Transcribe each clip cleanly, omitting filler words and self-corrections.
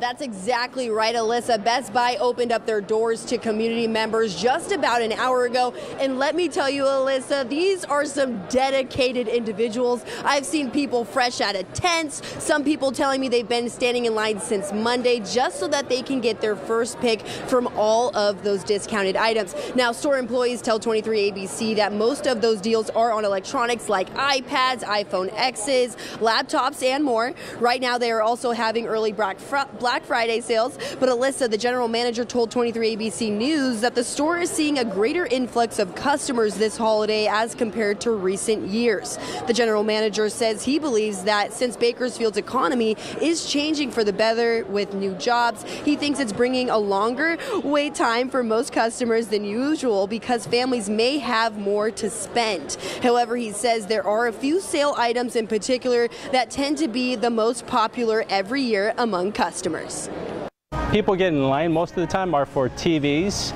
That's exactly right, Alyssa. Best Buy opened up their doors to community members just about an hour ago. And let me tell you, Alyssa, these are some dedicated individuals. I've seen people fresh out of tents, some people telling me they've been standing in line since Monday just so that they can get their first pick from all of those discounted items. Now, store employees tell 23ABC that most of those deals are on electronics like iPads, iPhone X's, laptops, and more. Right now, they are also having early Black Friday sales, but Alyssa, the general manager, told 23ABC News that the store is seeing a greater influx of customers this holiday as compared to recent years. The general manager says he believes that since Bakersfield's economy is changing for the better with new jobs, he thinks it's bringing a longer wait time for most customers than usual because families may have more to spend. However, he says there are a few sale items in particular that tend to be the most popular every year among customers. People get in line most of the time are for TVs.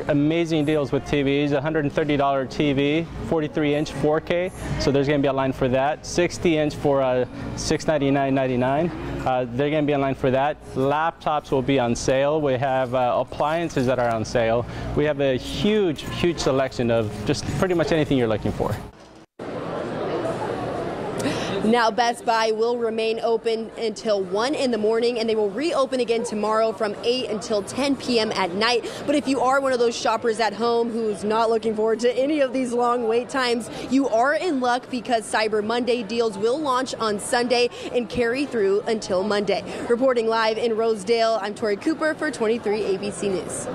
Amazing deals with TVs, $130 TV, 43-inch 4K, so there's going to be a line for that. 60-inch for $699.99. They're going to be in line for that. Laptops will be on sale. We have appliances that are on sale. We have a huge selection of just pretty much anything you're looking for. Now, Best Buy will remain open until 1 in the morning, and they will reopen again tomorrow from 8 until 10 p.m. at night. But if you are one of those shoppers at home who's not looking forward to any of these long wait times, you are in luck because Cyber Monday deals will launch on Sunday and carry through until Monday. Reporting live in Rosedale, I'm Tori Cooper for 23 ABC News.